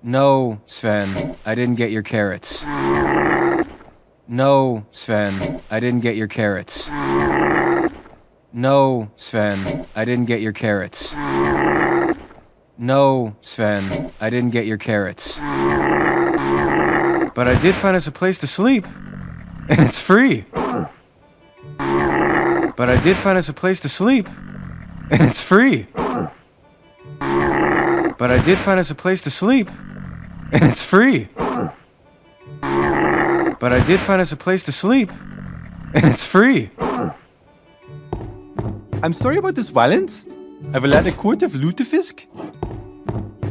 No, Sven, I didn't get your carrots. No, Sven, I didn't get your carrots. No, Sven, I didn't get your carrots. No, Sven, I didn't get your carrots. But I did find us a place to sleep, and it's free. But I did find us a place to sleep, and it's free. But I did find us a place to sleep, and it's free. But I did find us a place to sleep, and it's free. I'm sorry about this violence. I will add a quart of lutefisk.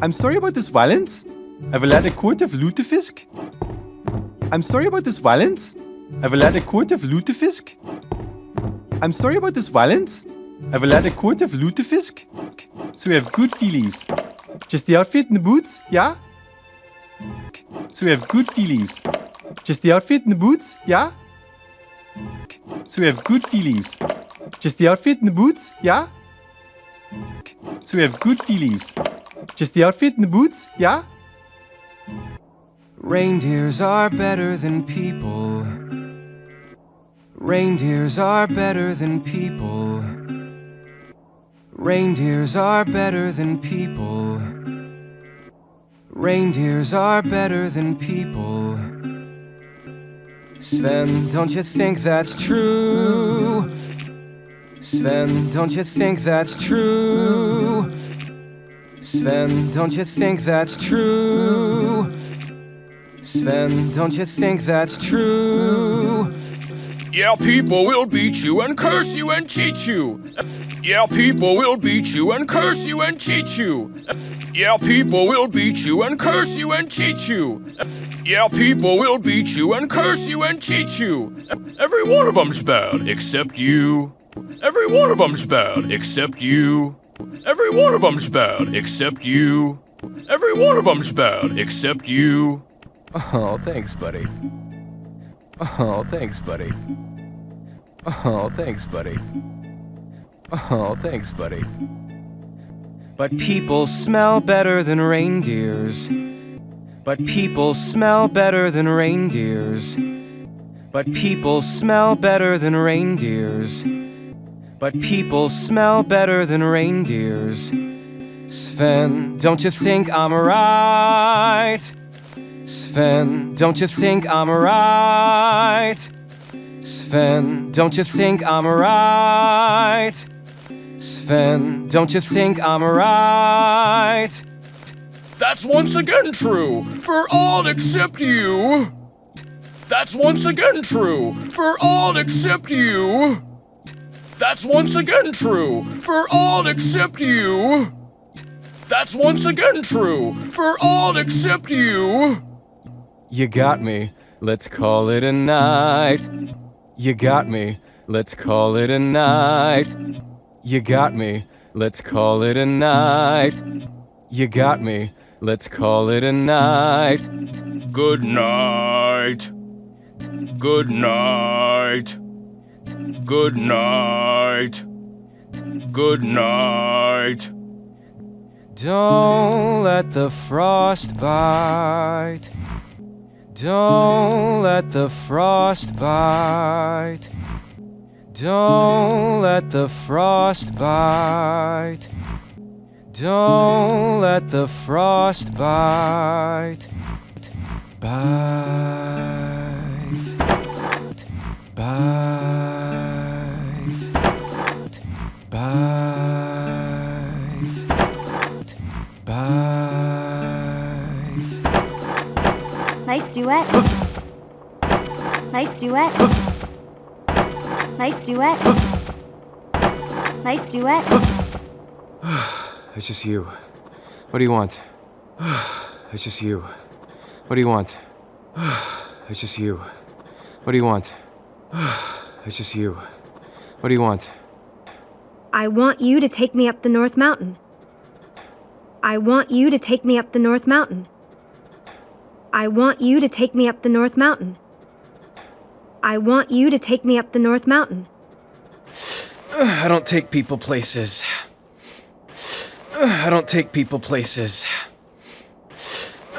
I'm sorry about this violence. I will add a quart of lutefisk. I'm sorry about this violence. I will add a quart of lutefisk. I'm sorry about this violence. I will add a quart of lutefisk. So we have good feelings. Just the outfit and the boots, yeah? So we have good feelings. Just the outfit and the boots, yeah? So we have good feelings. Just the outfit and the boots, yeah? So we have good feelings. Just the outfit and the boots, yeah? Reindeers are better than people. Reindeers are better than people. Reindeers are better than people. Reindeers are better than people. Sven, don't you think that's true? Sven, don't you think that's true? Sven, don't you think that's true? Sven, don't you think that's true? Yeah, people will beat you and curse you and cheat you. Yeah, people will beat you and curse you and cheat you. Yeah, people will beat you and curse you and cheat you. Yeah, people will beat you and curse you and cheat you. Every one of them's bad except you. Every one of them's bad except you. Every one of them's bad except you. Every one of them's bad except you. Oh, thanks, buddy. Oh, thanks, buddy. Oh, thanks, buddy. Oh, thanks, buddy. But people smell better than reindeers. But people smell better than reindeers. But people smell better than reindeers. But people smell better than reindeers. Sven, don't you think I'm right? Sven, don't you think I'm right? Sven, don't you think I'm right? Sven, don't you think I'm right? That's once again true for all except you. That's once again true for all except you. That's once again true for all except you. That's once again true for all except you. You got me, let's call it a night. You got me, let's call it a night. You got me, let's call it a night. You got me, let's call it a night. Good night. Good night. Good night. Good night. Don't let the frost bite. Don't let the frost bite. Don't let the frost bite. Don't let the frost bite. Bite. Bite. Bite. Bite. Nice duet. Nice duet. Nice duet. Nice duet. It's just you. What do you want? It's just you. What do you want? It's just you. What do you want? It's just you. What do you want? I want you to take me up the North Mountain. I want you to take me up the North Mountain. I want you to take me up the North Mountain. I want you to take me up the North Mountain. I don't take people places. I don't take people places.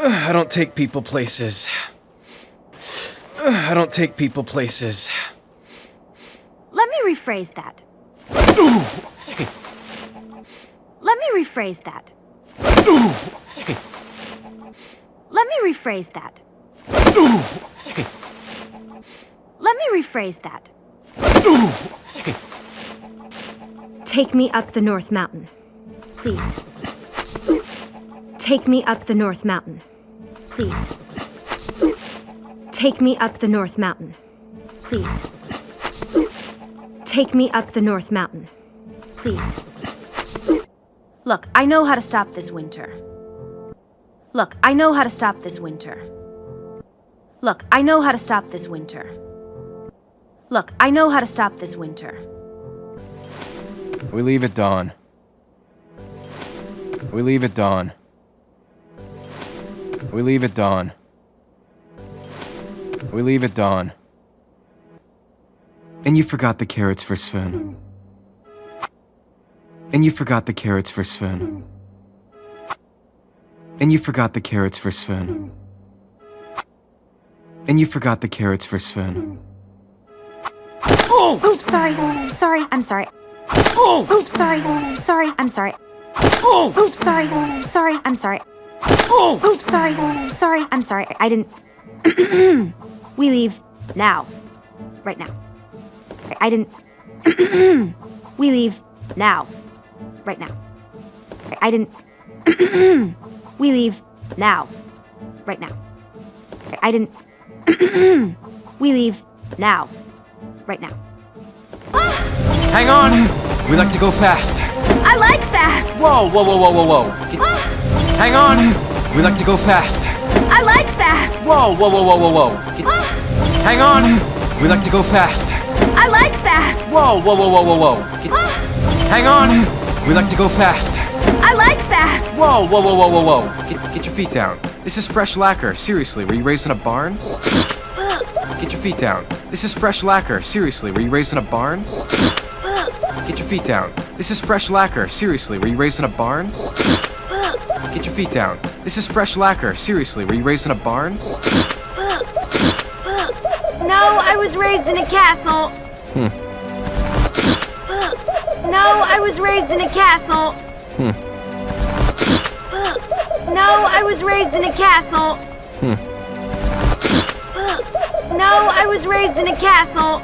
I don't take people places. I don't take people places. Let me rephrase that. Let me rephrase that. Let me rephrase that. Let me rephrase that. Take me up the North Mountain, please. Take me up the North Mountain, please. Take me up the North Mountain, please. Take me up the North Mountain, please. Look, I know how to stop this winter. Look, I know how to stop this winter. Look, I know how to stop this winter. Look, I know how to stop this winter. We leave at dawn. We leave at dawn. We leave at dawn. We leave at dawn. And you forgot the carrots for Sven. And you forgot the carrots for Sven. And you forgot the carrots for Sven. And you forgot the carrots for Sven. Oops, sorry. Sorry, I'm sorry. Oops, sorry. Sorry, I'm sorry. Oops, sorry. Sorry, I'm sorry. Oops, sorry. Sorry, I'm sorry. I didn't. We leave now. Right now. I didn't. We leave now. Right now. I didn't. We leave now. Right now. I didn't. We leave now. Right now. Hang on! We like to go fast. I like fast. Whoa, whoa, whoa, whoa, whoa, whoa. Hang on! We like to go fast. I like fast. Whoa, whoa, whoa, whoa, whoa, whoa. Hang on! We like to go fast. I like fast. Whoa, whoa, whoa, whoa, whoa, whoa. Hang on! We like to go fast. I like fast. Whoa, whoa, whoa, whoa, whoa, whoa. Get your feet down. This is fresh lacquer. Seriously, were you raised in a barn? Get your feet down. This is fresh lacquer. Seriously, were you raised in a barn? Get your feet down. This is fresh lacquer. Seriously, were you raised in a barn? Get your feet down. This is fresh lacquer. Seriously, were you raised in a barn? No, I was raised in a castle. No, I was raised in a castle. No, I was raised in a castle. No, I was raised in a castle.